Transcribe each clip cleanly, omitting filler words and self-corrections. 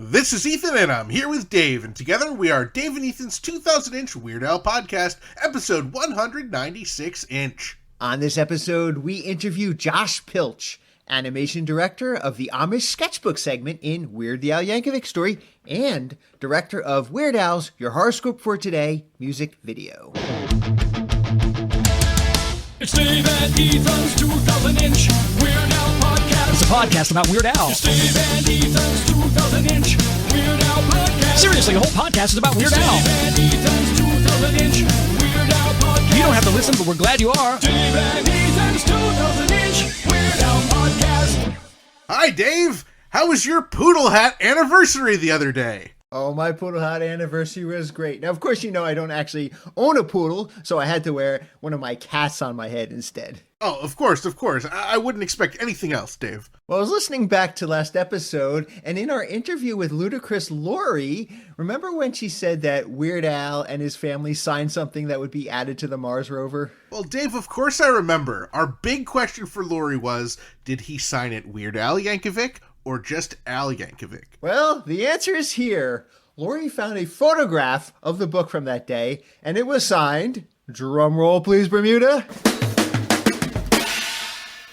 This is Ethan, and I'm here with Dave, and together we are Dave and Ethan's 2000-inch Weird Al podcast, episode 196-inch. On this episode, we interview Josh Pilch, animation director of the Amish sketchbook segment in Weird the Al Yankovic Story, and director of Weird Al's Your Horoscope For Today music video. It's Dave and Ethan's 2000-inch Weird Al podcast. It's a podcast about Weird Al. It's Dave and Ethan's 2000-inch Weird Al podcast. Seriously, the whole podcast is about Weird Al. Dave and Ethan's 2000-inch Weird Al podcast. You don't have to listen, but we're glad you are. Dave and Ethan's 2000-inch Weird Al podcast. Hi, Dave! How was your poodle hat anniversary the other day? Oh, my poodle hat anniversary was great. Now, of course, you know I don't actually own a poodle, so I had to wear one of my cats on my head instead. Oh, of course. I wouldn't expect anything else, Dave. Well, I was listening back to last episode, and in our interview with ludicrous Lori, remember when she said that Weird Al and his family signed something that would be added to the Mars rover? Well, Dave, of course I remember. Our big question for Lori was, did he sign it Weird Al Yankovic or just Al Yankovic? Well, the answer is here. Lori found a photograph of the book from that day, and it was signed, drum roll please, Bermuda,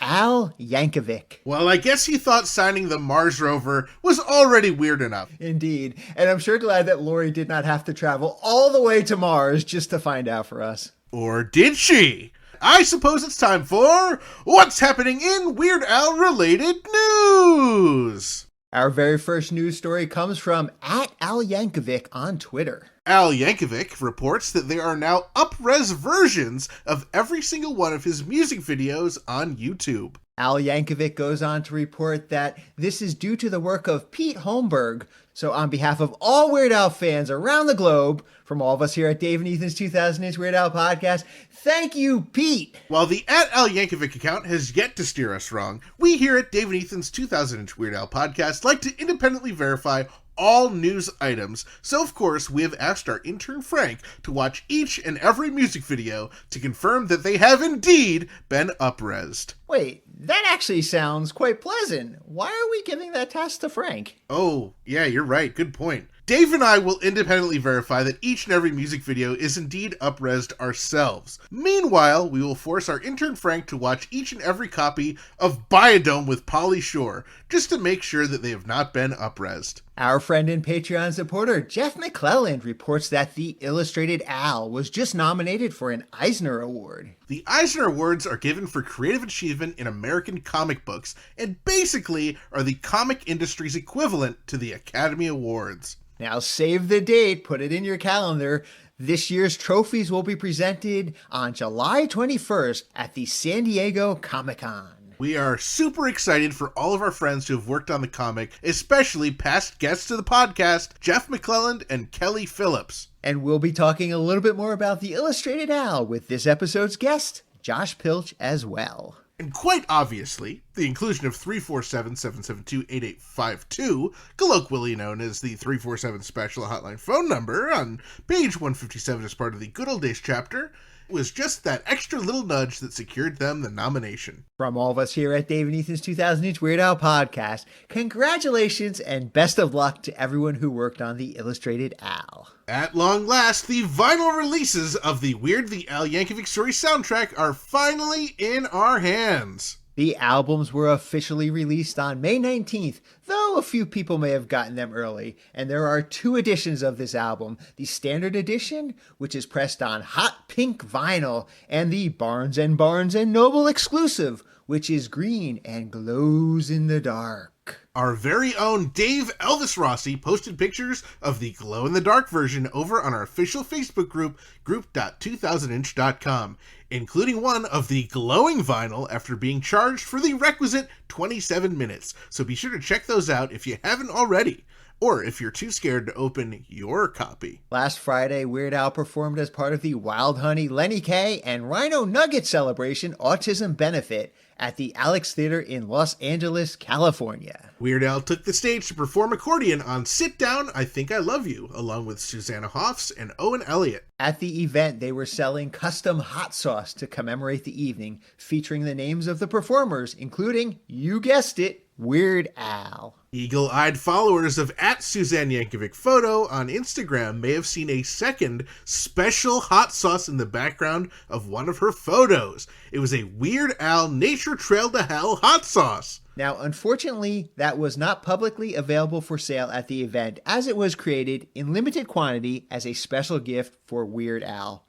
Al Yankovic. Well, I guess he thought signing the Mars rover was already weird enough. Indeed, and I'm sure glad that Lori did not have to travel all the way to Mars just to find out for us. Or did she? I suppose it's time for What's Happening in Weird Al Related News. Our very first news story comes from @AlYankovic on Twitter. Al Yankovic reports that there are now up-res versions of every single one of his music videos on YouTube. Al Yankovic goes on to report that this is due to the work of Pete Holmberg. So on behalf of all Weird Al fans around the globe, from all of us here at Dave and Ethan's 2000-inch Weird Al podcast, thank you, Pete! While the @Al Yankovic account has yet to steer us wrong, we here at Dave and Ethan's 2000-inch Weird Al podcast like to independently verify all news items, so of course we have asked our intern Frank to watch each and every music video to confirm that they have indeed been up-resed. Wait, that actually sounds quite pleasant. Why are we giving that task to Frank? Oh, yeah, you're right. Good point. Dave and I will independently verify that each and every music video is indeed up-resed ourselves. Meanwhile, we will force our intern Frank to watch each and every copy of Biodome with Pauly Shore, just to make sure that they have not been up-resed. Our friend and Patreon supporter Jeff McClelland reports that the Illustrated Al was just nominated for an Eisner Award. The Eisner Awards are given for creative achievement in American comic books, and basically are the comic industry's equivalent to the Academy Awards. Now save the date, put it in your calendar. This year's trophies will be presented on July 21st at the San Diego Comic-Con. We are super excited for all of our friends who have worked on the comic, especially past guests of the podcast, Jeff McClelland and Kelly Phillips. And we'll be talking a little bit more about the Illustrated Al with this episode's guest, Josh Pilch, as well. And quite obviously, the inclusion of 347-772-8852, colloquially known as the 347 Special Hotline phone number on page 157 as part of the Good Old Days chapter, was just that extra little nudge that secured them the nomination. From all of us here at Dave and Ethan's 2000-inch Weird Al podcast, congratulations and best of luck to everyone who worked on the Illustrated Al. At long last, the vinyl releases of the Weird the Al Yankovic Story soundtrack are finally in our hands. The albums were officially released on May 19th, though a few people may have gotten them early, and there are two editions of this album. The standard edition, which is pressed on hot pink vinyl, and the Barnes & Barnes & Noble exclusive, which is green and glows in the dark. Our very own Dave Elvis Rossi posted pictures of the glow-in-the-dark version over on our official Facebook group, group.2000inch.com, including one of the glowing vinyl after being charged for the requisite 27 minutes. So be sure to check those out if you haven't already, or if you're too scared to open your copy. Last Friday, Weird Al performed as part of the Wild Honey, Lenny Kaye, and Rhino Nugget Celebration Autism Benefit at the Alex Theater in Los Angeles, California. Weird Al took the stage to perform accordion on Sit Down, I Think I Love You, along with Susanna Hoffs and Owen Elliott. At the event, they were selling custom hot sauce to commemorate the evening, featuring the names of the performers, including, you guessed it, Weird Al. Eagle-eyed followers of @Suzanne Yankovic Photo on Instagram may have seen a second special hot sauce in the background of one of her photos. It was a Weird Al Nature Trail to Hell hot sauce. Now, unfortunately, that was not publicly available for sale at the event, as it was created in limited quantity as a special gift for Weird Al.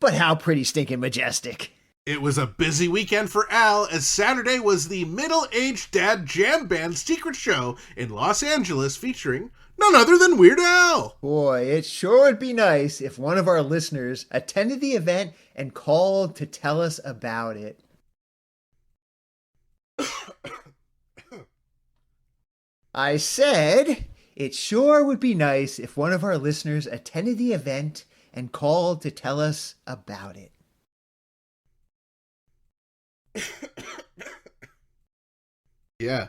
But how pretty stinking majestic. It was a busy weekend for Al, as Saturday was the Middle-Aged Dad Jam Band secret show in Los Angeles featuring none other than Weird Al. Boy, it sure would be nice if one of our listeners attended the event and called to tell us about it. I said, it sure would be nice if one of our listeners attended the event and called to tell us about it. Yeah.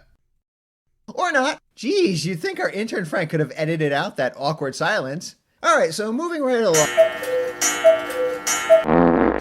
Or not. Geez, you'd think our intern Frank could have edited out that awkward silence. All right, so moving right along.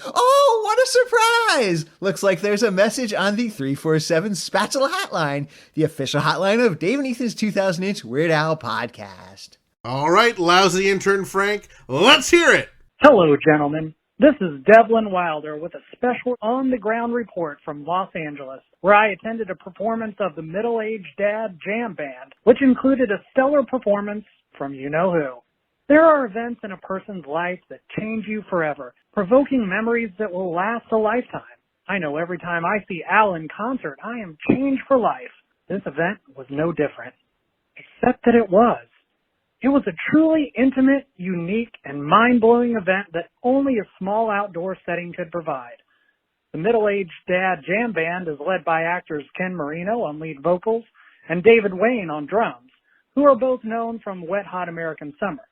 Oh, what a surprise! Looks like there's a message on the 347 Spatula Hotline, the official hotline of Dave and Ethan's 2000-inch Weird Al podcast. All right, lousy intern Frank, let's hear it. Hello, gentlemen. This is Devlin Wilder with a special on-the-ground report from Los Angeles, where I attended a performance of the Middle-Aged Dad Jam Band, which included a stellar performance from you-know-who. There are events in a person's life that change you forever, provoking memories that will last a lifetime. I know every time I see Al in concert, I am changed for life. This event was no different, except that it was. It was a truly intimate, unique, and mind-blowing event that only a small outdoor setting could provide. The Middle-Aged Dad Jam Band is led by actors Ken Marino on lead vocals and David Wayne on drums, who are both known from Wet Hot American Summer,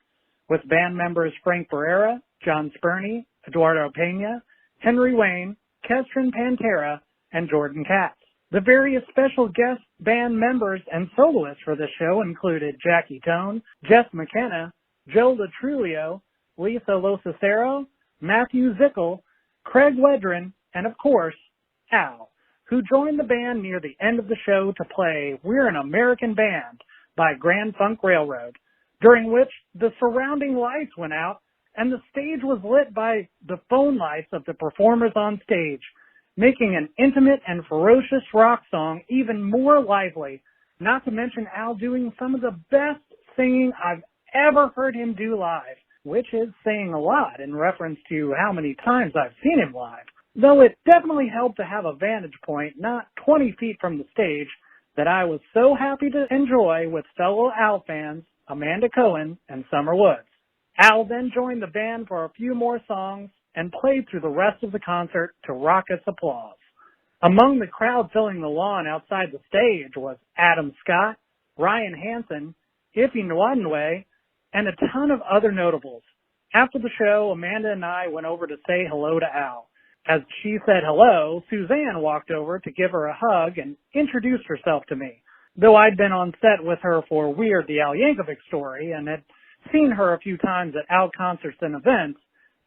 with band members Frank Barrera, John Spurney, Eduardo Pena, Henry Wayne, Kestrin Pantera, and Jordan Katz. The various special guest band members and soloists for the show included Jackie Tone, Jess McKenna, Joe Latrulio, Lisa Locicero, Matthew Zickel, Craig Wedren, and of course, Al, who joined the band near the end of the show to play We're an American Band by Grand Funk Railroad, during which the surrounding lights went out and the stage was lit by the phone lights of the performers on stage, making an intimate and ferocious rock song even more lively, not to mention Al doing some of the best singing I've ever heard him do live, which is saying a lot in reference to how many times I've seen him live, though it definitely helped to have a vantage point not 20 feet from the stage that I was so happy to enjoy with fellow Al fans Amanda Cohen and Summer Woods. Al then joined the band for a few more songs and played through the rest of the concert to raucous applause. Among the crowd filling the lawn outside the stage was Adam Scott, Ryan Hansen, Ife Nwanwe, and a ton of other notables. After the show, Amanda and I went over to say hello to Al. As she said hello, Suzanne walked over to give her a hug and introduced herself to me. Though I'd been on set with her for Weird, the Al Yankovic Story, and had seen her a few times at Al concerts and events,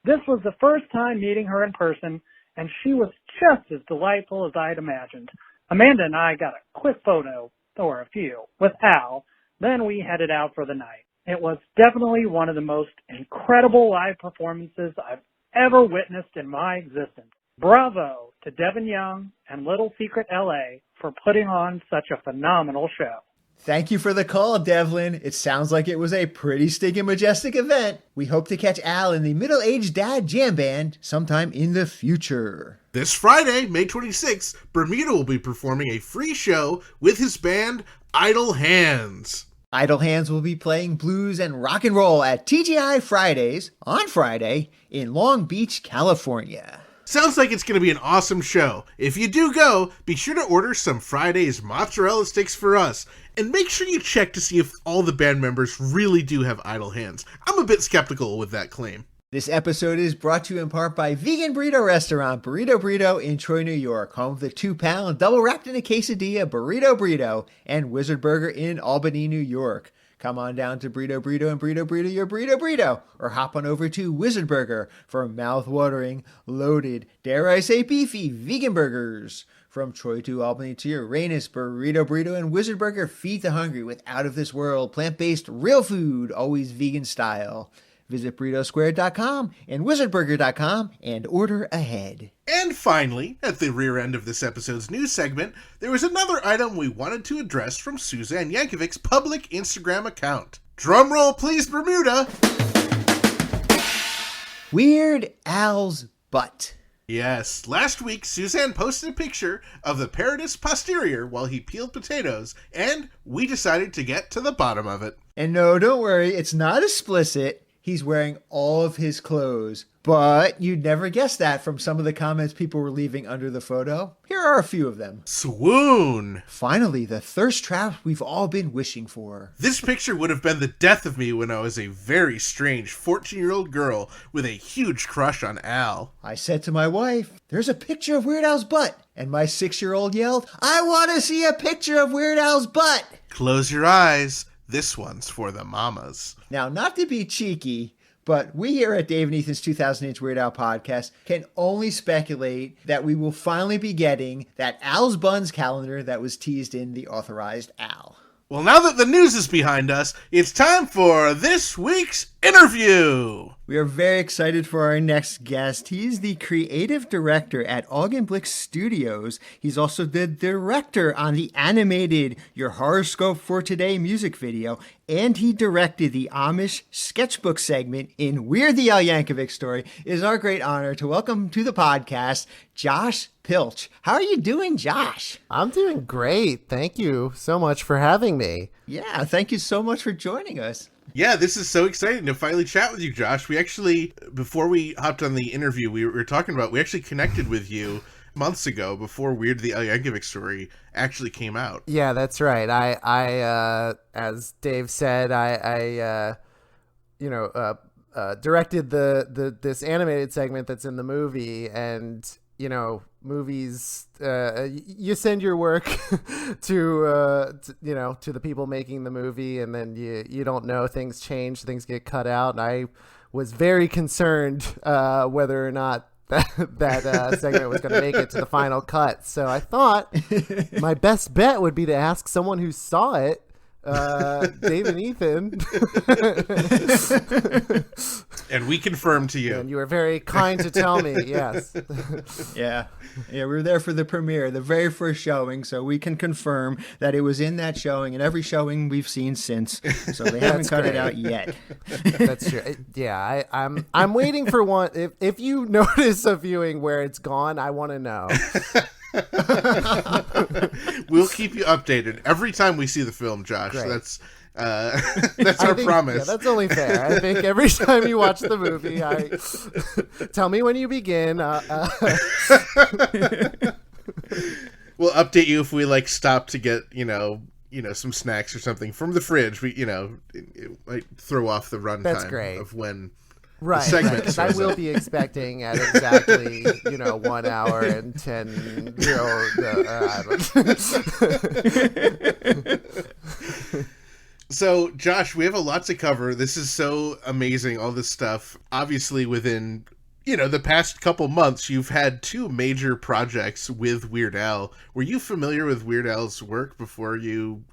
this was the first time meeting her in person, and she was just as delightful as I'd imagined. Amanda and I got a quick photo, or a few, with Al, then we headed out for the night. It was definitely one of the most incredible live performances I've ever witnessed in my existence. Bravo to Devin Young and Little Secret LA for putting on such a phenomenal show. Thank you for the call, Devlin. It sounds like it was a pretty stinking majestic event. We hope to catch Al in the Middle-Aged Dad Jam Band sometime in the future. This Friday, May 26th, Bermuda will be performing a free show with his band, Idle Hands. Idle Hands will be playing blues and rock and roll at TGI Fridays on Friday in Long Beach, California. Sounds like it's going to be an awesome show. If you do go, be sure to order some Friday's mozzarella sticks for us. And make sure you check to see if all the band members really do have idle hands. I'm a bit skeptical with that claim. This episode is brought to you in part by vegan burrito restaurant Burrito Burrito in Troy, New York, home of the 2-pound double wrapped in a quesadilla Burrito Burrito and Wizard Burger in Albany, New York. Come on down to Burrito Burrito and Burrito Burrito your Burrito Burrito, or hop on over to Wizard Burger for mouth-watering, loaded, dare I say beefy, vegan burgers. From Troy to Albany to Uranus, Burrito, and Wizard Burger, feed the hungry with out-of-this-world, plant-based, real food, always vegan style. Visit burritosquare.com and wizardburger.com and order ahead. And finally, at the rear end of this episode's news segment, there was another item we wanted to address from Suzanne Yankovic's public Instagram account. Drumroll please, Bermuda! Weird Al's butt. Yes, last week Suzanne posted a picture of the Paradis posterior while he peeled potatoes, and we decided to get to the bottom of it. And no, don't worry, it's not explicit. He's wearing all of his clothes. But you'd never guess that from some of the comments people were leaving under the photo. Here are a few of them. Swoon! Finally, the thirst trap we've all been wishing for. This picture would have been the death of me when I was a very strange 14-year-old girl with a huge crush on Al. I said to my wife, there's a picture of Weird Al's butt. And my 6-year-old yelled, I want to see a picture of Weird Al's butt. Close your eyes. This one's for the mamas. Now, not to be cheeky, but we here at Dave and Ethan's 2008 Weird Al podcast can only speculate that we will finally be getting that Al's Buns calendar that was teased in the Authorized Al. Well, now that the news is behind us, it's time for this week's interview. We are very excited for our next guest. He's the creative director at Augenblick Studios. He's also the director on the animated Your Horoscope For Today music video, and he directed the Amish sketchbook segment in Weird the Al Yankovic Story. It is our great honor to welcome to the podcast, Josh Pilch. How are you doing, Josh? I'm doing great. Thank you so much for having me. Yeah, thank you so much for joining us. Yeah, this is so exciting to finally chat with you, Josh. We actually, before we hopped on the interview, we were talking about, we actually connected with you months ago before Weird the Al Yankovic Story actually came out. Yeah, that's right. I as Dave said, I directed this animated segment that's in the movie, and movies, you send your work to the people making the movie, and then you don't know, things change, things get cut out. And I was very concerned whether or not that segment was going to make it to the final cut. So I thought my best bet would be to ask someone who saw it, Dave and Ethan. And we confirmed to you. And you were very kind to tell me, yes. Yeah, we were there for the premiere, the very first showing, so we can confirm that it was in that showing and every showing we've seen since. So they haven't cut it out yet. That's true. Yeah, I'm waiting for one. If you notice a viewing where it's gone, I want to know. We'll keep you updated every time we see the film, Josh. Great. That's our promise. Yeah, that's only fair. I think every time you watch the movie, tell me when you begin. We'll update you if we stop to get some snacks or something from the fridge. We it might throw off the runtime of when. Right, segment because I will be expecting at exactly 1 hour and 10 So, Josh, we have a lot to cover. This is so amazing, all this stuff. Obviously, within the past couple months, you've had 2 major projects with Weird Al. Were you familiar with Weird Al's work before you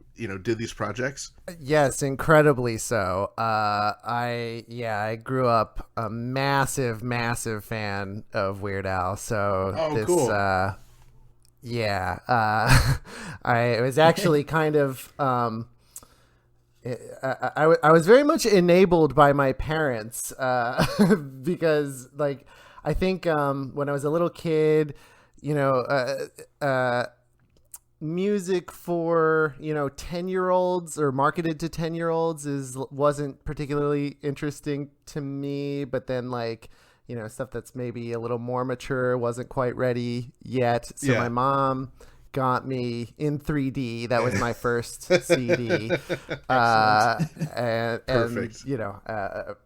did these projects? Yes, incredibly so. I grew up a massive fan of Weird Al. So cool. I was actually kind of I was very much enabled by my parents because I think when I was a little kid, music for 10-year-olds or marketed to 10-year-olds wasn't particularly interesting to me, but then stuff that's maybe a little more mature wasn't quite ready yet. So my mom got me In 3D. That was my first CD. And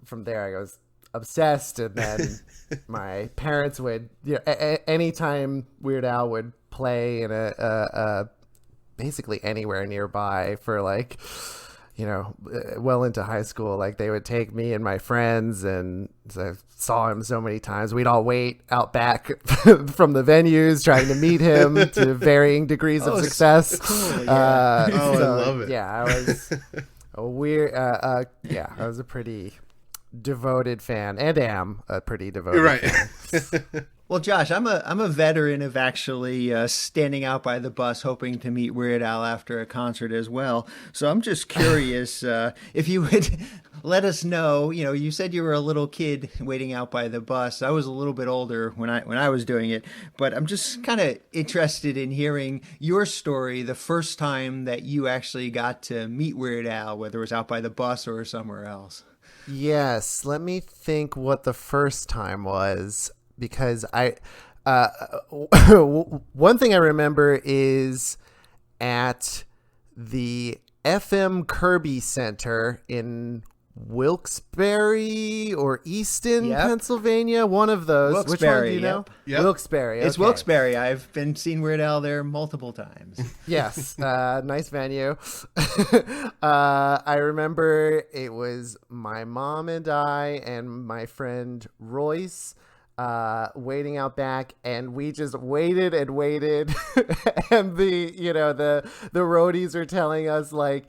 from there I was obsessed, and then my parents would anytime Weird Al would play in a basically anywhere nearby for well into high school, like they would take me and my friends, and I saw him so many times. We'd all wait out back from the venues trying to meet him to varying degrees of success. Cool, I love it. Yeah, I was a weird. Yeah, I was a pretty devoted fan, and am a pretty devoted fan. Well, Josh, I'm a veteran of actually standing out by the bus hoping to meet Weird Al after a concert as well. So I'm just curious if you would let us know. You said you were a little kid waiting out by the bus. I was a little bit older when I was doing it, but I'm just kind of interested in hearing your story. The first time that you actually got to meet Weird Al, whether it was out by the bus or somewhere else. Yes, let me think what the first time was. Because one thing I remember is at the FM Kirby Center in Wilkes-Barre or Easton, Pennsylvania. One of those. Which one do you know? Yep. Wilkes-Barre. It's Wilkes-Barre. I've been seeing Weird Al there multiple times. Yes, nice venue. I remember it was my mom and I and my friend Royce waiting out back, and we just waited and waited and the roadies are telling us like,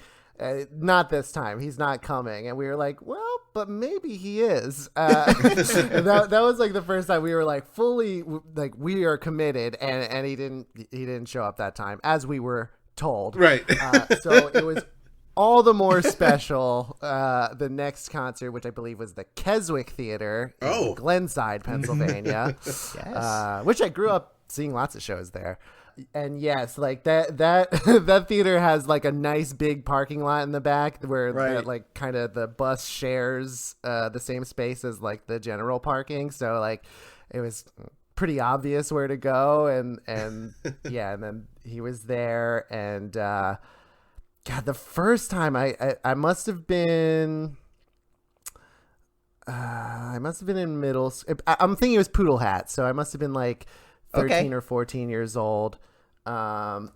not this time, he's not coming, and we were like, well, but maybe he is. That was like the first time we were like fully like we are committed, and he didn't show up that time as we were told, right? So it was all the more special the next concert, which I believe was the Keswick Theater in Glenside, Pennsylvania. Yes. Which I grew up seeing lots of shows there. And yes, like that theater has like a nice big parking lot in the back where like kind of the bus shares the same space as like the general parking. So like it was pretty obvious where to go, and yeah, and then he was there, and God, the first time I must have been in middle school. I'm thinking it was Poodle Hat, so I must have been like 13 or 14 years old. I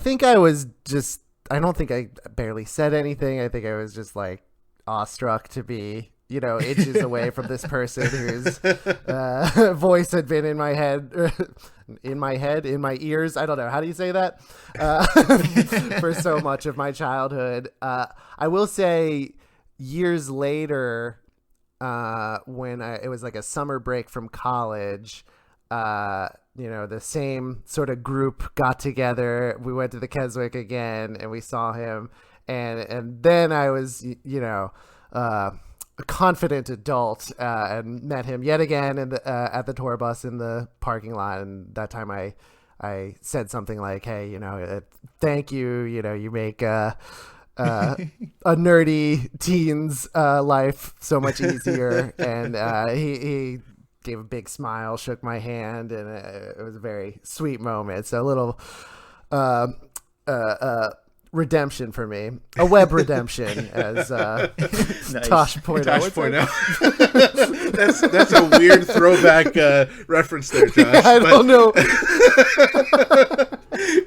think I was just, I don't think I barely said anything. I think I was just like awestruck to be, inches away from this person whose voice had been in my head, in my ears. I don't know. How do you say that? For so much of my childhood. I will say years later, when it was like a summer break from college, the same sort of group got together. We went to the Keswick again, and we saw him. And then I was, a confident adult, and met him yet again at the tour bus in the parking lot. And that time I said something like, hey, thank you. You make a nerdy teen's life so much easier. And he gave a big smile, shook my hand, and it was a very sweet moment. So a little redemption for me, a web redemption, as Nice. Tosh pointed out. That's a weird throwback reference there, Josh. I don't know.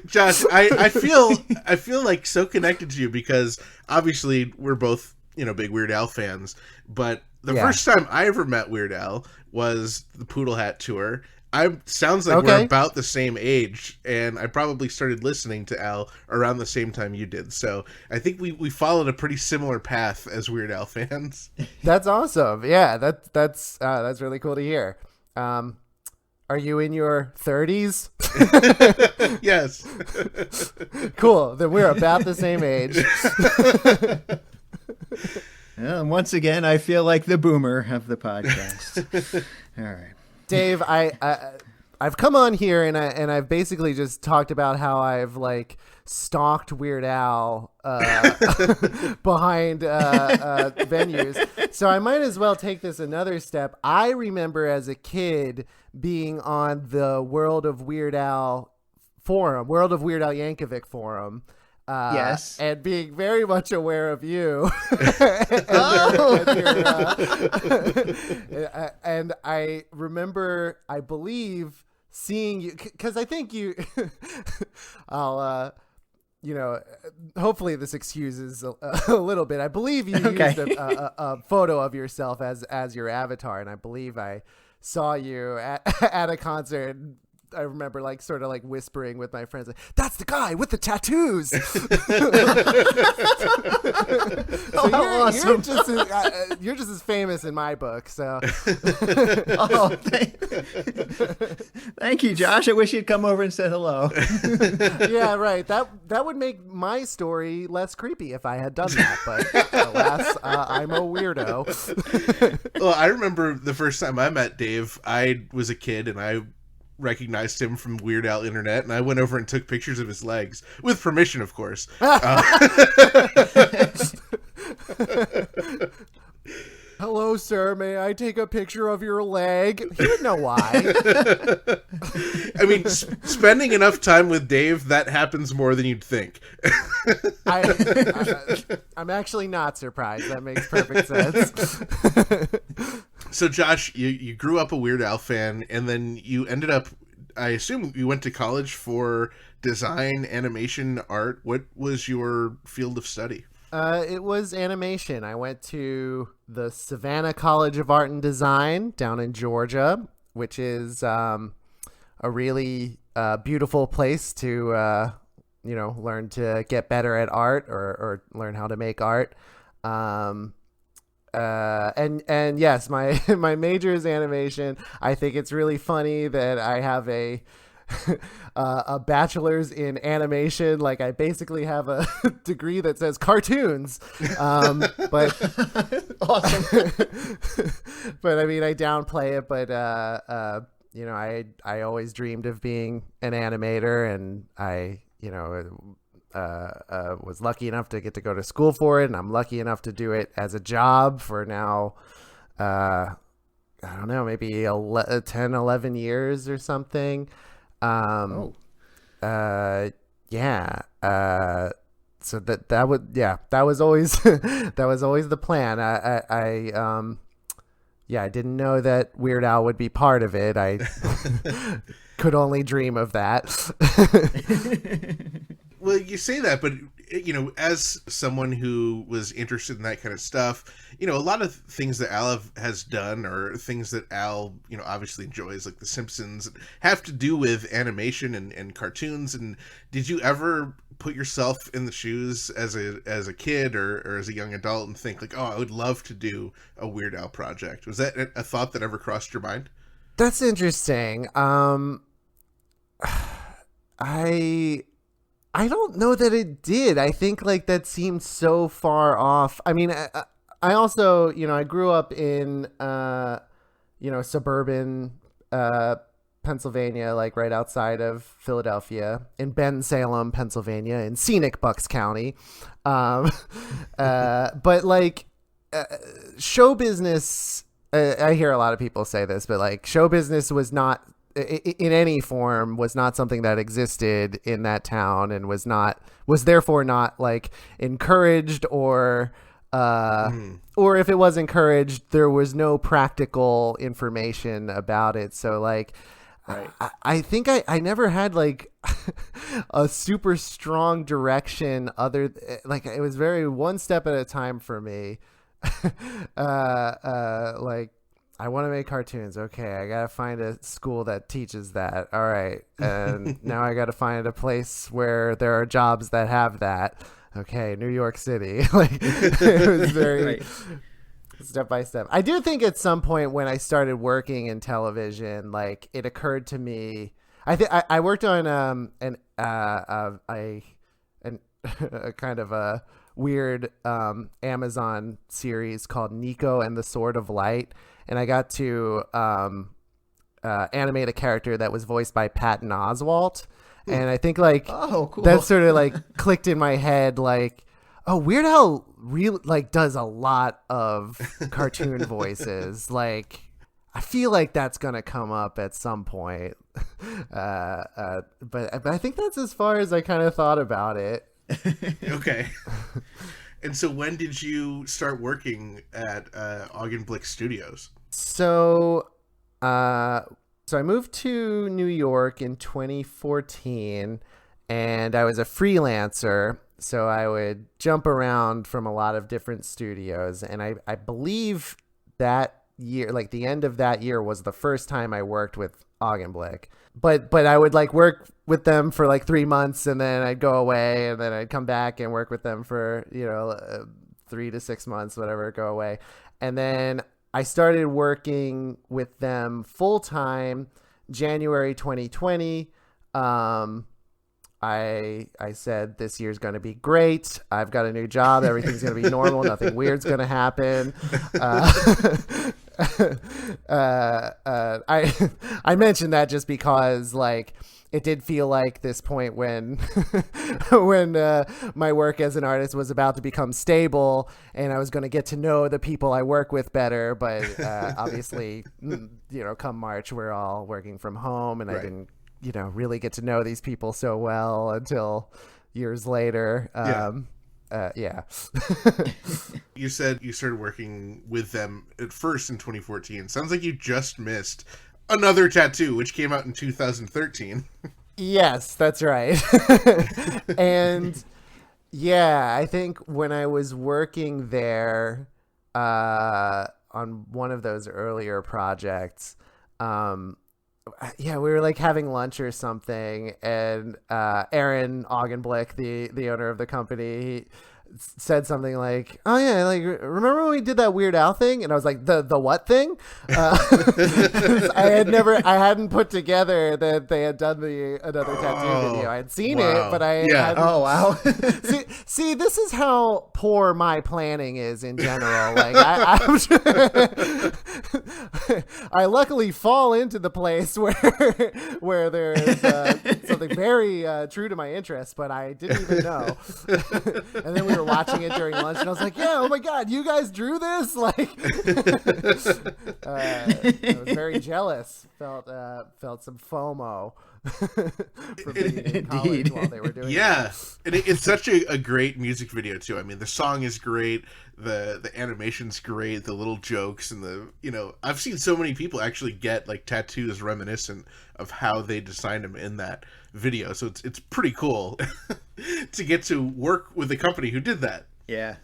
Josh, I feel like so connected to you because obviously we're both big Weird Al fans, but the first time I ever met Weird Al was the Poodle Hat tour. Sounds like we're about the same age, and I probably started listening to Al around the same time you did. So I think we followed a pretty similar path as Weird Al fans. That's awesome. Yeah, that's really cool to hear. Are you in your 30s? Yes. Cool. Then we're about the same age. Well, once again, I feel like the boomer of the podcast. All right. Dave, I've come on here and I've basically just talked about how I've like stalked Weird Al behind venues. So I might as well take this another step. I remember as a kid being on the World of Weird Al Yankovic forum. Yes, and being very much aware of you. And I remember, I believe, seeing you because I think you. hopefully this excuses a little bit. I believe you Okay. used a photo of yourself as your avatar, and I believe I saw you at a concert. I remember sort of whispering with my friends, like, "That's the guy with the tattoos." So awesome. you're just as famous in my book. So Oh, thank you, Josh. I wish you'd come over and said hello. yeah, right. That would make my story less creepy if I had done that. But alas, I'm a weirdo. Well, I remember the first time I met Dave, I was a kid and I recognized him from Weird Al Internet, and I went over and took pictures of his legs, with permission, of course. Hello, sir. May I take a picture of your leg? He would know why. I mean, spending enough time with Dave, that happens more than you'd think. I'm actually not surprised. That makes perfect sense. So, Josh, you grew up a Weird Al fan, and then you ended up, I assume you went to college for design, animation, art. What was your field of study? It was animation. I went to the Savannah College of Art and Design down in Georgia, which is a really beautiful place to, learn to get better at art or learn how to make art. And yes, my major is animation. I think it's really funny that I have a bachelor's in animation. I basically have a degree that says cartoons. But Awesome. but I mean, I downplay it, but I always dreamed of being an animator, and I was lucky enough to get to go to school for it, and I'm lucky enough to do it as a job for now, I don't know, maybe 10, 11 years or something. So that was always that was always the plan. I didn't know that Weird Al would be part of it. I could only dream of that. Well, you say that, but, as someone who was interested in that kind of stuff, a lot of things that Al has done, or things that Al, obviously enjoys, like The Simpsons, have to do with animation and cartoons. And did you ever put yourself in the shoes as a kid or as a young adult and think oh, I would love to do a Weird Al project? Was that a thought that ever crossed your mind? That's interesting. I don't know that it did. I think that seemed so far off. I mean, I also, I grew up in, suburban Pennsylvania, right outside of Philadelphia, in Bensalem, Pennsylvania, in scenic Bucks County. But show business, I hear a lot of people say this, but show business was not, in any form, was not something that existed in that town, and was therefore not encouraged, or if it was encouraged, there was no practical information about it. So right. I think I never had a super strong direction, it was very one step at a time for me. I want to make cartoons. Okay, I got to find a school that teaches that. All right. And now I got to find a place where there are jobs that have that. Okay, New York City. It was very Right. Step by step. I do think at some point when I started working in television, it occurred to me, I worked on a kind of a weird Amazon series called Nico and the Sword of Light. And I got to animate a character that was voiced by Patton Oswalt. And I think Oh, cool. that sort of clicked in my head, oh, Weird Al really does a lot of cartoon voices. I feel like that's gonna come up at some point. But I think that's as far as I kind of thought about it. Okay. And so when did you start working at Augenblick Studios? So I moved to New York in 2014, and I was a freelancer. So I would jump around from a lot of different studios. And I believe that year, like the end of that year, was the first time I worked with Augenblick. But I would like work with them for like 3 months, and then I'd go away, and then I'd come back and work with them for, 3 to 6 months, whatever, go away. And then I started working with them full time January 2020. I said, this year's going to be great. I've got a new job. Everything's going to be normal. Nothing weird's going to happen. I mentioned that just because, like, it did feel like this point when my work as an artist was about to become stable, and I was going to get to know the people I work with better. But obviously, come March, we're all working from home, and right. I didn't really get to know these people so well until years later. Yeah. You said you started working with them at first in 2014. Sounds like you just missed Another Tattoo, which came out in 2013. Yes, that's right. And yeah, I think when I was working there on one of those earlier projects, we were like having lunch or something, and Aaron Augenblick, the owner of the company, he said something like, "Oh yeah, like remember when we did that Weird Al thing?" And I was like, "The what thing?" I hadn't put together that they had done the Another Tattoo video. I had seen it, but I hadn't. Oh wow. see, this is how poor my planning is in general. Like I luckily fall into the place where there is something very true to my interests, but I didn't even know. And then we were watching it during lunch, and I was like, "Yeah, oh my god, you guys drew this!" Like, I was very jealous. Felt some FOMO for being in college while they were doing it. Yeah, and it's such a great music video too. I mean, the song is great, the animation's great, the little jokes, and I've seen so many people actually get like tattoos reminiscent of how they designed them in that video. So it's pretty cool to get to work with a company who did that. Yeah,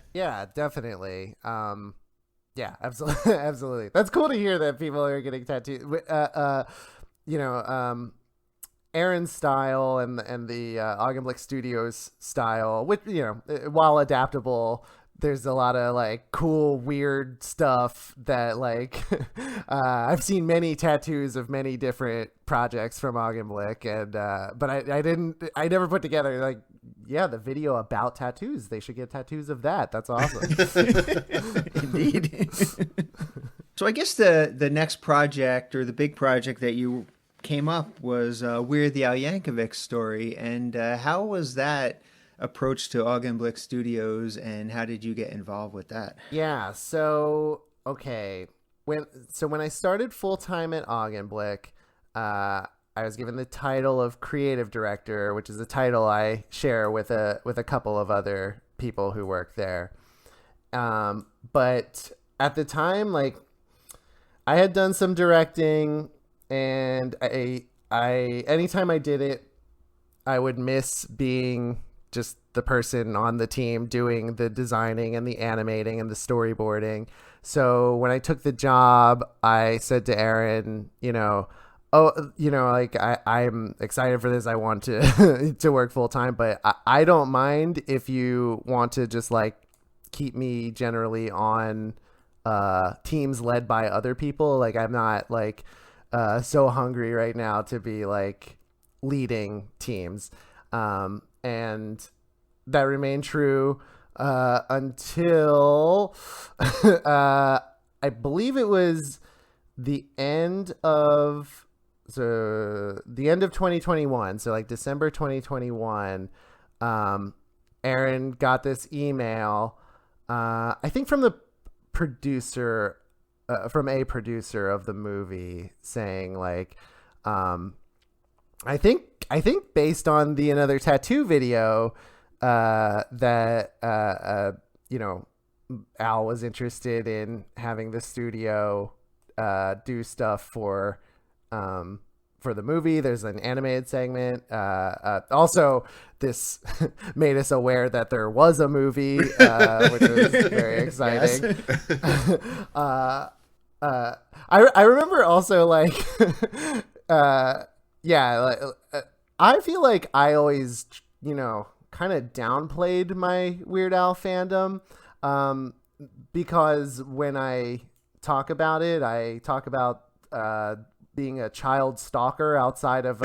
definitely. Yeah, absolutely. Absolutely. That's cool to hear that people are getting tattoos. Aaron's style and the Augenblick Studios style, which, while adaptable, there's a lot of like cool, weird stuff that like I've seen many tattoos of many different projects from Augenblick, and but I never put together like, yeah, the video about tattoos. They should get tattoos of that. That's awesome. Indeed. So I guess the next project, or the big project that you came up, was Weird the Al Yankovic Story. And how was that approach to Augenblick Studios, and how did you get involved with that? Yeah, so okay. When I started full-time at Augenblick, I was given the title of creative director, which is a title I share with a couple of other people who work there. But at the time, like, I had done some directing, and I anytime I did it, I would miss being just the person on the team doing the designing and the animating and the storyboarding. So when I took the job, I said to Aaron, I'm excited for this. I want to to work full time, but I don't mind if you want to just like keep me generally on teams led by other people. Like, I'm not like so hungry right now to be like leading teams. And that remained true until I believe it was the end of 2021. So like December 2021, Aaron got this email, I think from the producer, from a producer of the movie, saying like, I think based on the Another Tattoo video, that Al was interested in having the studio do stuff for for the movie. There's an animated segment. Also, this made us aware that there was a movie, which was very exciting. I remember also like, I feel like I always, kind of downplayed my Weird Al fandom, because when I talk about it, I talk about being a child stalker outside of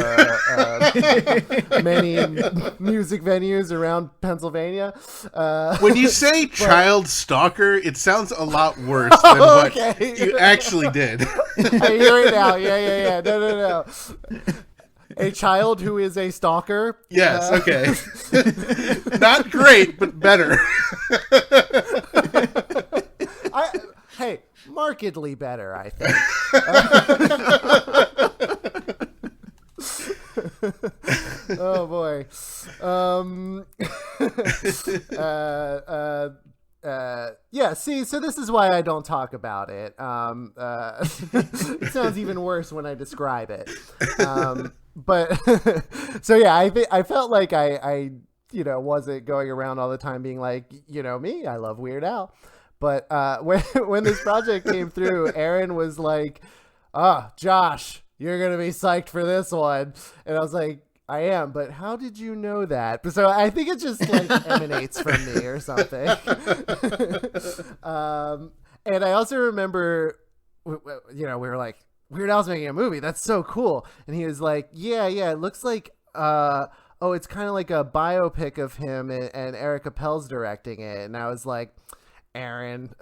many music venues around Pennsylvania. When you say child stalker, it sounds a lot worse than what you actually did. I hear it now. Yeah. No. A child who is a stalker. Yes, okay. Not great, but better. Hey, markedly better, I think. Oh boy. Yeah, see, so this is why I don't talk about it. It sounds even worse when I describe it. But so yeah, I felt like I wasn't going around all the time being like, me, I love Weird Al. But when this project came through, Aaron was like, Josh, you're going to be psyched for this one. And I was like, I am, but how did you know that? So I think it just like emanates from me or something. And I also remember, we were like, Weird Al's making a movie. That's so cool. And he was like, yeah, it looks like, it's kind of like a biopic of him, and Eric Appel's directing it. And I was like, Aaron,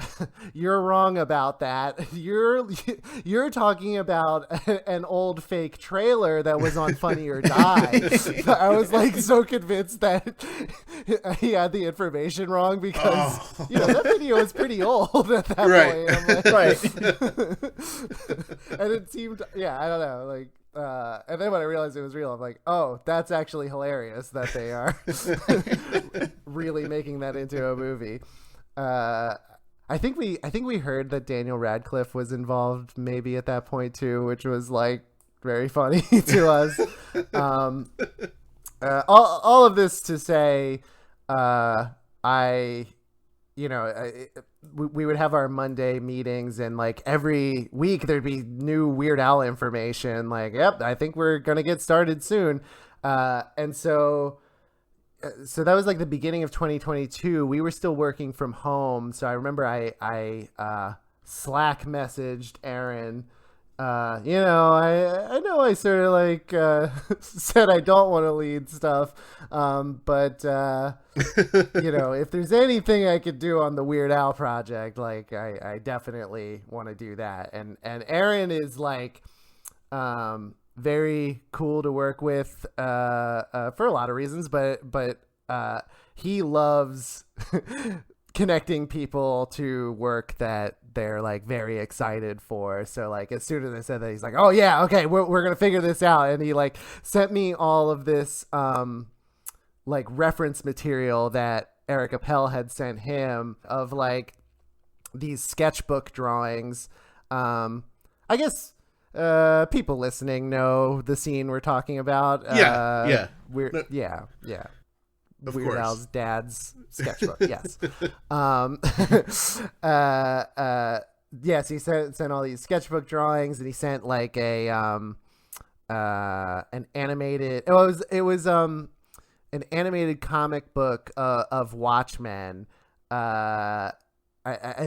you're wrong about that. You're talking about an old fake trailer that was on Funny or Die. I was like so convinced that he had the information wrong because that video is pretty old at that point. I'm like, and it seemed, I don't know, like. And then when I realized it was real, I'm like, oh, that's actually hilarious that they are really making that into a movie. I think we heard that Daniel Radcliffe was involved maybe at that point too, which was like very funny to us. All of this to say, we would have our Monday meetings, and like every week there'd be new Weird Al information. Like, yep, I think we're gonna get started soon. And so that was like the beginning of 2022. We were still working from home. So I remember I Slack messaged Aaron. I know I sort of like said I don't want to lead stuff. But if there's anything I could do on the Weird Al project, like I definitely want to do that. And Aaron is like, very cool to work with for a lot of reasons, but he loves connecting people to work that they're like very excited for. So like as soon as I said that, he's like, oh yeah, okay, we're gonna figure this out. And he like sent me all of this like reference material that Eric Appel had sent him of like these sketchbook drawings. I guess people listening know the scene we're talking about. Yeah. Weird course. Al's dad's sketchbook. Yes. Yes, he sent all these sketchbook drawings, and he sent like a an animated. It was an animated comic book of Watchmen. I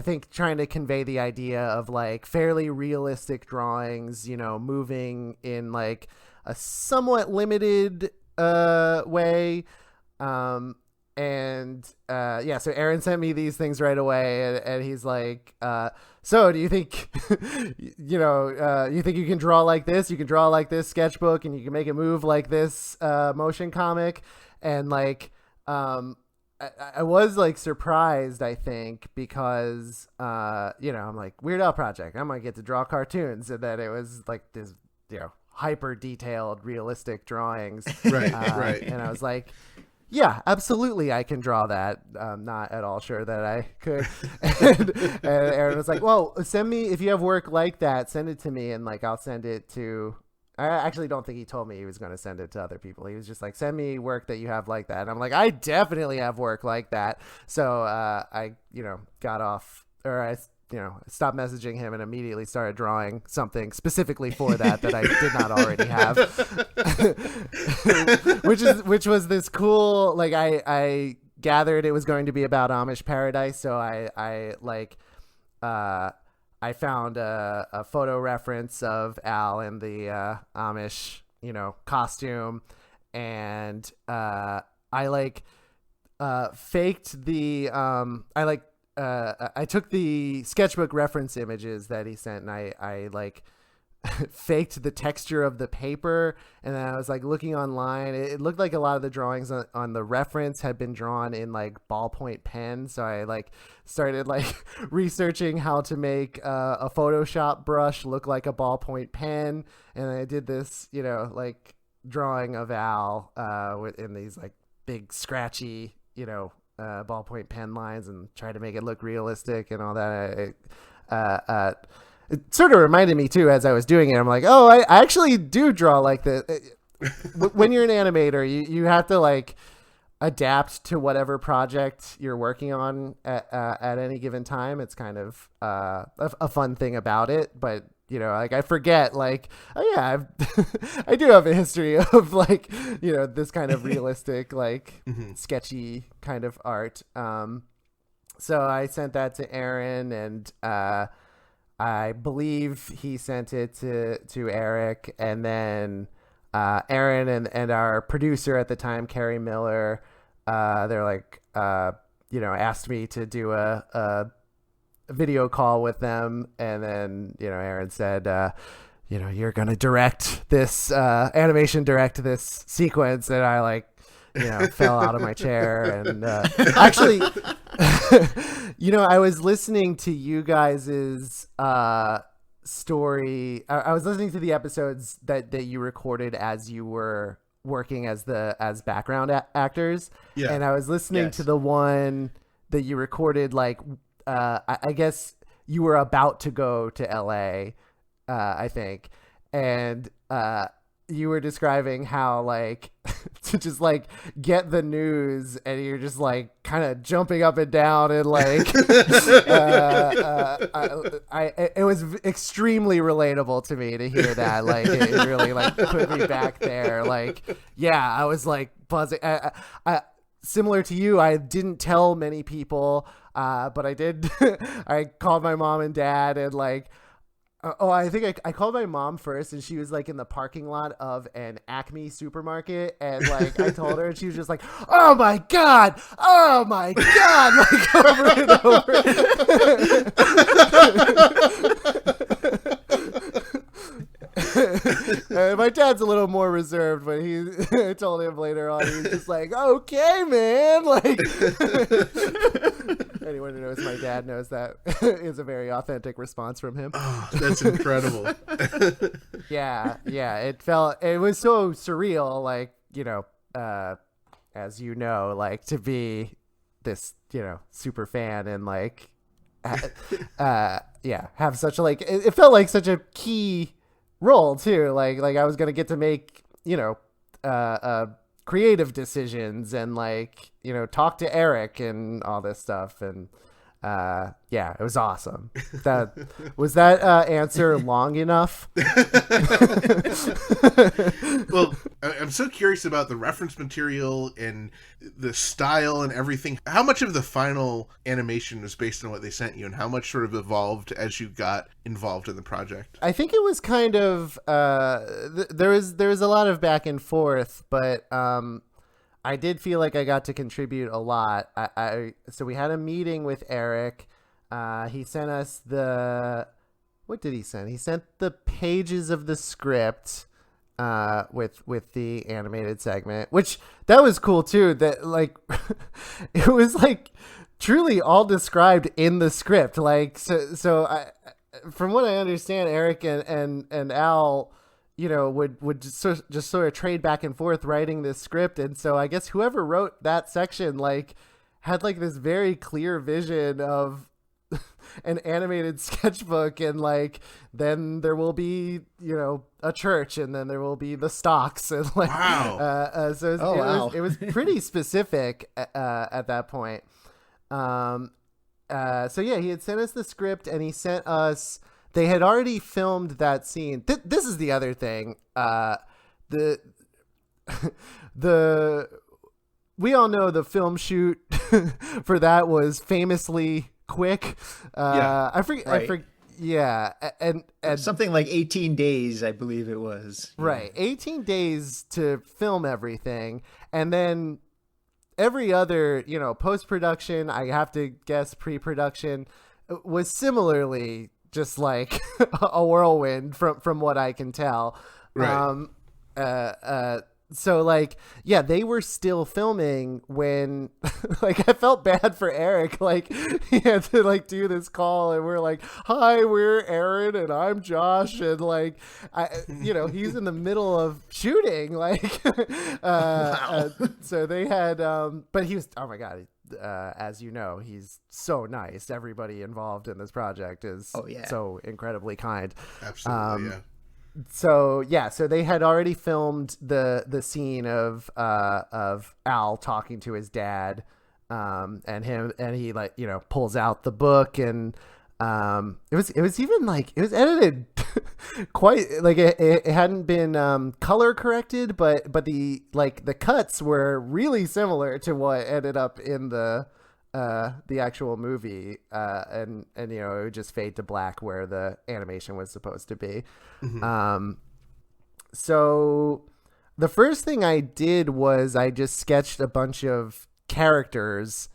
think trying to convey the idea of like fairly realistic drawings, moving in like a somewhat limited way. So Aaron sent me these things right away, and he's like, so do you think, you think you can draw like this? You can draw like this sketchbook, and you can make it move like this motion comic. And like, I was like surprised, I think, because, I'm like, Weird Al project, I'm going to get to draw cartoons. And then it was like this, hyper detailed, realistic drawings. Right. And I was like, yeah, absolutely, I can draw that. I'm not at all sure that I could. And Aaron was like, well, send me, if you have work like that, send it to me. And like, I'll send it to I actually don't think he told me he was going to send it to other people. He was just like, send me work that you have like that. And I'm like, I definitely have work like that. So I, got off, or I, stopped messaging him and immediately started drawing something specifically for that I did not already have. which was this cool, like I gathered it was going to be about Amish paradise. So I found a photo reference of Al in the Amish, costume, and I faked the I took the sketchbook reference images that he sent, and I faked the texture of the paper, and then I was like looking online. It looked like a lot of the drawings on the reference had been drawn in like ballpoint pen, so I started researching how to make a Photoshop brush look like a ballpoint pen, and I did this drawing of Al in these big scratchy ballpoint pen lines, and tried to make it look realistic and all that. It sort of reminded me too, as I was doing it, I'm like, oh, I actually do draw like this. When you're an animator, you have to adapt to whatever project you're working on at any given time. It's kind of a fun thing about it, but I forget oh yeah, I do have a history of this kind of realistic sketchy kind of art. So I sent that to Aaron, and I believe he sent it to Eric, and then Aaron and our producer at the time, Carrie Miller, they're asked me to do a video call with them, and then Aaron said, you're gonna direct this animation, direct this sequence, and I fell out of my chair, and actually I was listening to you guys's story. I was listening to the episodes that you recorded as you were working as background actors, and I was listening to the one that you recorded I guess you were about to go to LA, I think, and you were describing how to just get the news, and you're just kind of jumping up and down, and it was extremely relatable to me to hear that. It really put me back there. I was buzzing. Similar to you, I didn't tell many people, but I did. I called my mom and dad, and I think I called my mom first, and she was in the parking lot of an Acme supermarket, and I told her, and she was just oh my god, over and over. My dad's a little more reserved, but I told him later on, he was just okay, man. Anyone who knows my dad knows that is a very authentic response from him. Oh, that's incredible. Yeah. It was so surreal, as to be this, super fan, and have such it felt like such a key role too. I was gonna get to make creative decisions, and talk to Eric and all this stuff, and it was awesome. Was that answer long enough? Well, I'm so curious about the reference material and the style and everything. How much of the final animation was based on what they sent you, and how much sort of evolved as you got involved in the project? I think it was kind of there was a lot of back and forth, but I did feel like I got to contribute a lot. So we had a meeting with Eric. He sent us what did he send? He sent the pages of the script with the animated segment, which that was cool too. That it was truly all described in the script. So from what I understand, Eric and Al, would just sort of trade back and forth writing this script. And so I guess whoever wrote that section, had this very clear vision of an animated sketchbook, and like then there will be a church, and then there will be the stocks, and like wow. So it was pretty specific at that point. So yeah, he had sent us the script, and he sent us. They had already filmed that scene. This is the other thing. We all know the film shoot for that was famously quick. I forget. Right. Yeah, and something like 18 days, I believe it was. Right, 18 days to film everything, and then every other, post-production, I have to guess pre-production, was similarly just like a whirlwind from what I can tell. Right. So like, yeah, they were still filming when like I felt bad for Eric. Like he had to like do this call, and we're like, hi, we're Aaron and I'm Josh. And like, he's in the middle of shooting, like, so they had, but he was, oh my God. As you know, he's so nice. Everybody involved in this project is so incredibly kind. Absolutely. Yeah. So they had already filmed the scene of Al talking to his dad, and he like pulls out the book, and it was even like it was edited quite like it hadn't been color corrected, but the cuts were really similar to what ended up in the actual movie, and it would just fade to black where the animation was supposed to be. Mm-hmm. So the first thing I did was I just sketched a bunch of characters,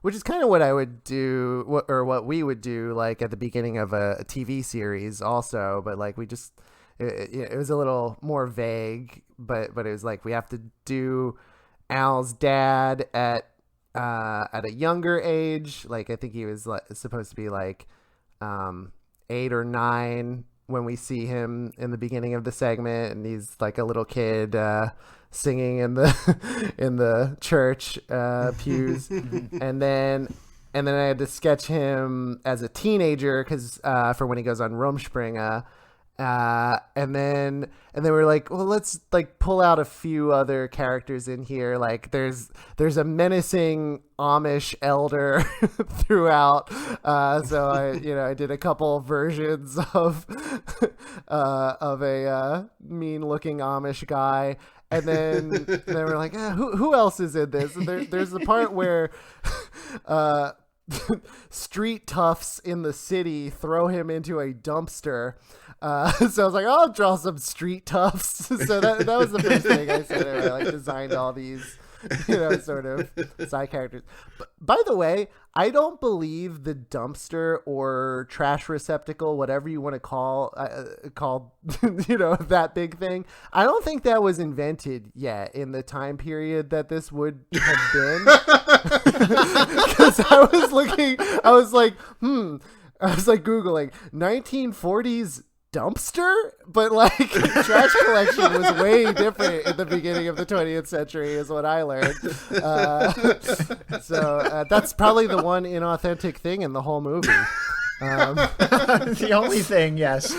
which is kind of what I would do, what we would do, like at the beginning of a TV series also, but like we just, it was a little more vague, but it was like, we have to do Al's dad at a younger age. Like I think he was supposed to be like 8 or 9 when we see him in the beginning of the segment, and he's like a little kid singing in the church pews. and then I had to sketch him as a teenager because for when he goes on Rumspringa. And then we're like, well, let's like pull out a few other characters in here. Like there's a menacing Amish elder throughout. So I did a couple versions of a mean looking Amish guy. And then we're like, who else is in this? And there's the part where, street toughs in the city throw him into a dumpster. So I was like, I'll draw some street toughs. So that was the first thing I said. I like designed all these, sort of side characters. But by the way, I don't believe the dumpster or trash receptacle, whatever you want to call that big thing. I don't think that was invented yet in the time period that this would have been. Because I was like Googling 1940s dumpster, but like trash collection was way different in the beginning of the 20th century is what I learned. So that's probably the one inauthentic thing in the whole movie. The only thing, yes.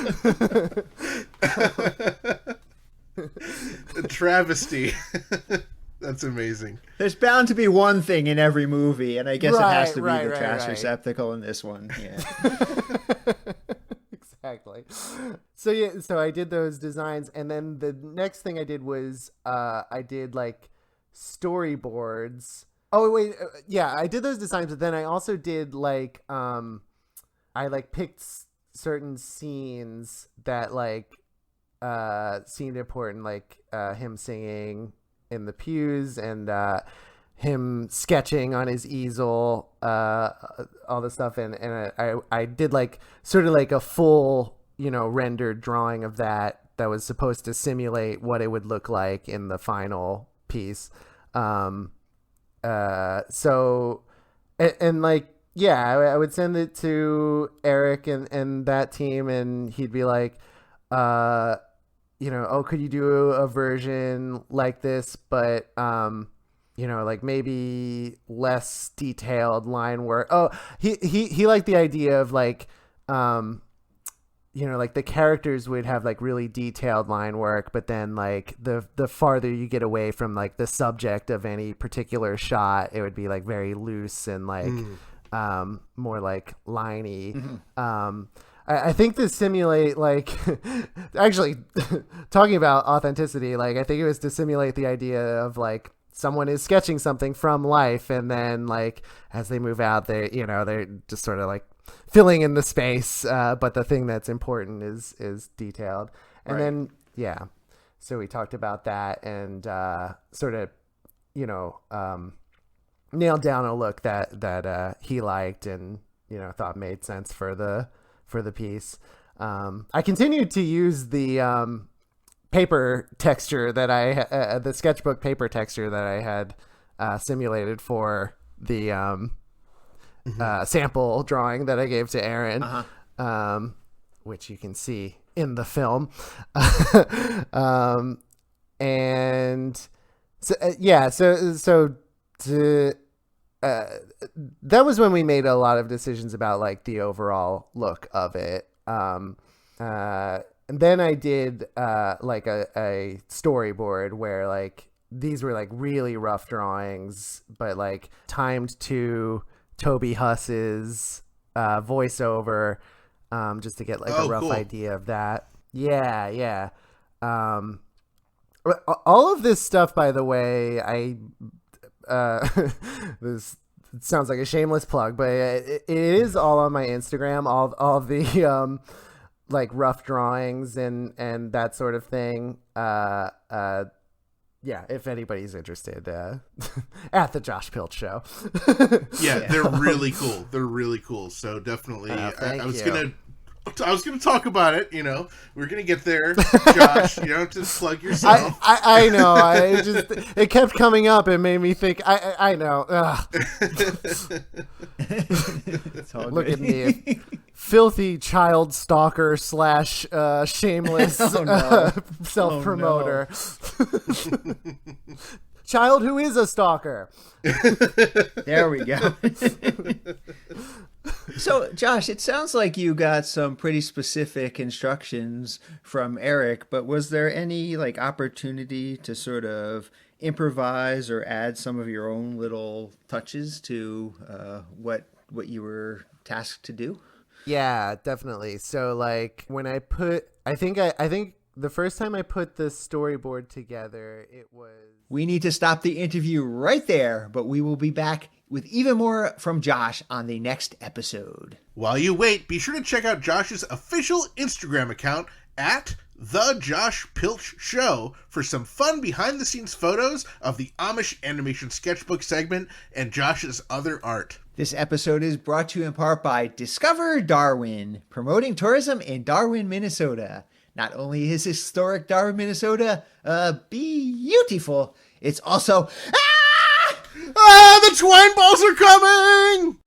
A travesty. That's amazing. There's bound to be one thing in every movie, and I guess it has to be the trash right. receptacle in this one. Yeah. Exactly. So I did those designs, and then the next thing I did was I did like storyboards. Oh wait, I did those designs, but then I also did like I like picked certain scenes that like seemed important, like him singing in the pews and him sketching on his easel, all this stuff, and I did like sort of like a full rendered drawing of that was supposed to simulate what it would look like in the final piece. So and like I would send it to Eric and that team, and he'd be like, oh, could you do a version like this, but like maybe less detailed line work. Oh, he liked the idea of like, like the characters would have like really detailed line work, but then like the farther you get away from like the subject of any particular shot, it would be like very loose and like more like liney. I think to simulate like actually talking about authenticity, like I think it was to simulate the idea of like someone is sketching something from life, and then like as they move out, they're just sort of like filling in the space, but the thing that's important is detailed. And then so we talked about that and sort of nailed down a look that he liked and thought made sense for the piece. I continued to use the paper texture that the sketchbook paper texture that I had simulated for the sample drawing that I gave to Aaron, which you can see in the film. And so, that was when we made a lot of decisions about like the overall look of it. And then I did like a storyboard where like these were like really rough drawings, but like timed to Toby Huss's voiceover, just to get like a rough idea of that. Yeah. All of this stuff, by the way, this sounds like a shameless plug, but it is all on my Instagram. All the like rough drawings and that sort of thing. Yeah, if anybody's interested, at the Josh Pilch Show. Yeah, they're really cool. They're really cool. So definitely, I was gonna talk about it. We're gonna get there. Josh, you don't have to plug yourself. I know. It kept coming up and made me think. I know. Look at me, filthy child stalker / shameless self promoter. Child who is a stalker. There we go. So, Josh, it sounds like you got some pretty specific instructions from Eric, but was there any like opportunity to sort of improvise or add some of your own little touches to what you were tasked to do? Yeah, definitely. So, like when I think the first time I put the storyboard together, it was... We need to stop the interview right there, but we will be back with even more from Josh on the next episode. While you wait, be sure to check out Josh's official Instagram account at The Josh Pilch Show for some fun behind-the-scenes photos of the Amish animation sketchbook segment and Josh's other art. This episode is brought to you in part by Discover Darwin, promoting tourism in Darwin, Minnesota. Not only is historic Darwin, Minnesota beautiful, it's also... the twine balls are coming!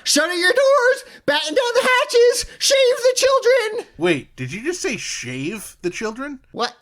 Shutter your doors! Batten down the hatches! Shave the children! Wait, did you just say shave the children? What?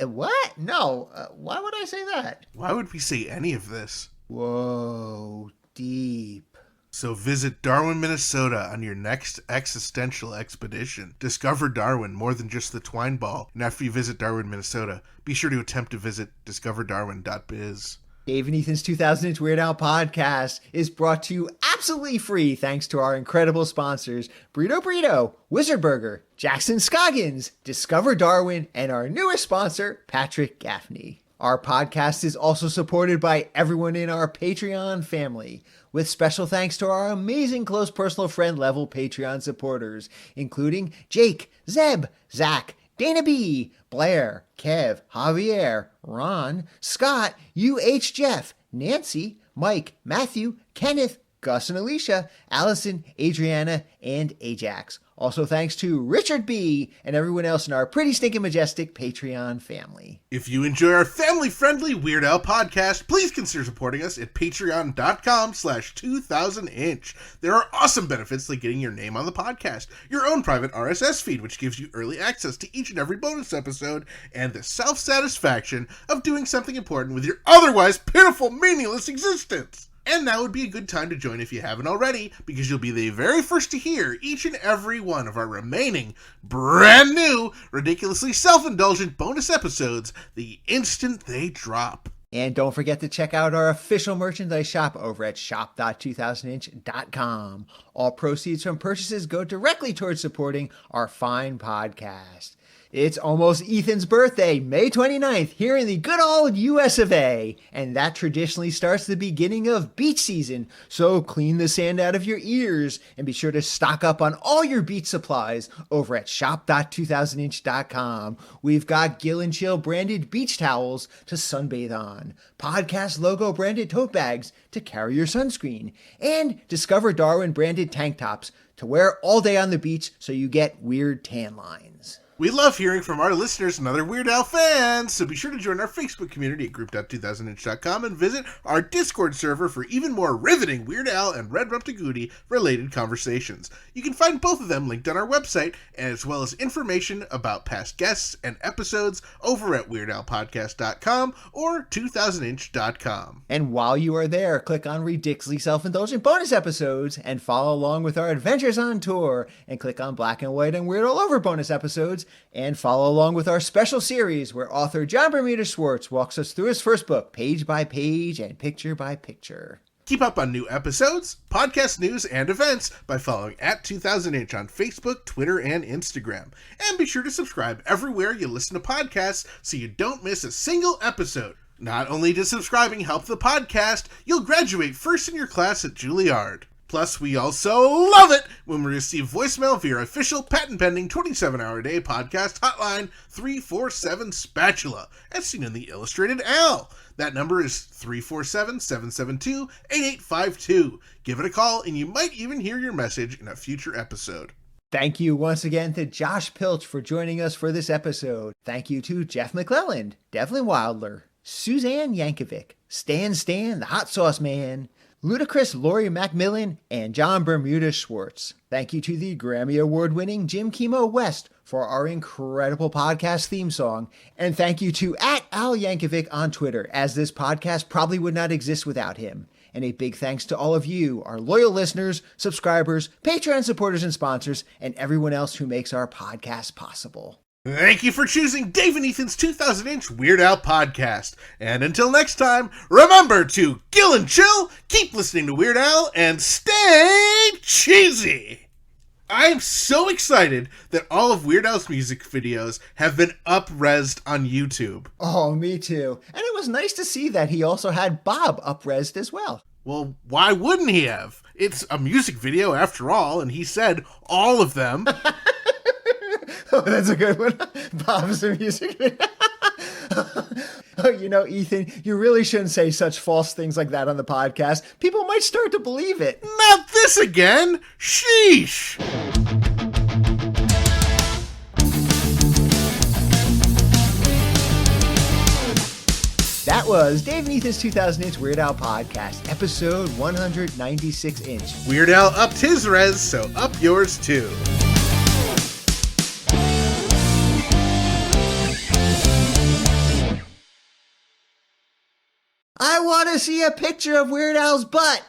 No. Why would I say that? Why would we say any of this? Whoa, deep. So visit Darwin, Minnesota on your next existential expedition. Discover Darwin more than just the twine ball. And after you visit Darwin, Minnesota, be sure to attempt to visit discoverdarwin.biz. Dave and Ethan's 2000 Weird Al podcast is brought to you absolutely free thanks to our incredible sponsors, Burrito, Wizard Burger, Jackson Scoggins, Discover Darwin, and our newest sponsor, Patrick Gaffney. Our podcast is also supported by everyone in our Patreon family, with special thanks to our amazing close personal friend level Patreon supporters, including Jake, Zeb, Zach, Dana B, Blair, Kev, Javier, Ron, Scott, UH Jeff, Nancy, Mike, Matthew, Kenneth, Gus and Alicia, Allison, Adriana, and Ajax. Also thanks to Richard B. and everyone else in our pretty stinking majestic Patreon family. If you enjoy our family-friendly Weird Al podcast, please consider supporting us at patreon.com/2000inch. There are awesome benefits like getting your name on the podcast, your own private RSS feed, which gives you early access to each and every bonus episode, and the self-satisfaction of doing something important with your otherwise pitiful, meaningless existence. And now would be a good time to join if you haven't already, because you'll be the very first to hear each and every one of our remaining, brand new, ridiculously self-indulgent bonus episodes the instant they drop. And don't forget to check out our official merchandise shop over at shop.2000inch.com. All proceeds from purchases go directly towards supporting our fine podcast. It's almost Ethan's birthday, May 29th, here in the good old US of A. And that traditionally starts the beginning of beach season. So clean the sand out of your ears and be sure to stock up on all your beach supplies over at shop.2000inch.com. We've got Gill and Chill branded beach towels to sunbathe on, podcast logo branded tote bags to carry your sunscreen, and Discover Darwin branded tank tops to wear all day on the beach so you get weird tan lines. We love hearing from our listeners and other Weird Al fans, so be sure to join our Facebook community at group.2000inch.com and visit our Discord server for even more riveting Weird Al and Red Rum to Goody related conversations. You can find both of them linked on our website, as well as information about past guests and episodes over at WeirdAlPodcast.com or 2000inch.com. And while you are there, click on Ridiculously Self-Indulgent bonus episodes and follow along with our adventures on tour, and click on Black and White and Weird All Over bonus episodes, and follow along with our special series where author John Bermuda Schwartz walks us through his first book, page by page and picture by picture. Keep up on new episodes, podcast news, and events by following at 2000inch on Facebook, Twitter, and Instagram. And be sure to subscribe everywhere you listen to podcasts so you don't miss a single episode. Not only does subscribing help the podcast, you'll graduate first in your class at Juilliard. Plus, we also love it when we receive voicemail via our official patent-pending 27-hour-a-day podcast hotline, 347 Spatula, as seen in the Illustrated Al. That number is 347-772-8852. Give it a call, and you might even hear your message in a future episode. Thank you once again to Josh Pilch for joining us for this episode. Thank you to Jeff McClelland, Devlin Wilder, Suzanne Yankovic, Stan the Hot Sauce Man, Ludacris Laurie Macmillan, and John Bermuda Schwartz. Thank you to the Grammy Award-winning Jim Kimo West for our incredible podcast theme song. And thank you to @Al Yankovic on Twitter, as this podcast probably would not exist without him. And a big thanks to all of you, our loyal listeners, subscribers, Patreon supporters and sponsors, and everyone else who makes our podcast possible. Thank you for choosing Dave and Ethan's 2000-inch Weird Al podcast. And until next time, remember to gill and chill, keep listening to Weird Al, and stay cheesy! I'm so excited that all of Weird Al's music videos have been up-resed on YouTube. Oh, me too. And it was nice to see that he also had Bob up-resed as well. Well, why wouldn't he have? It's a music video after all, and he said all of them. Oh, that's a good one. Bob's a music video. Oh, you know, Ethan, you really shouldn't say such false things like that on the podcast. People might start to believe it. Not this again! Sheesh! That was Dave and Ethan's 2000-inch Weird Al podcast, episode 196-inch. Weird Al upped his res, so up yours too. I want to see a picture of Weird Al's butt.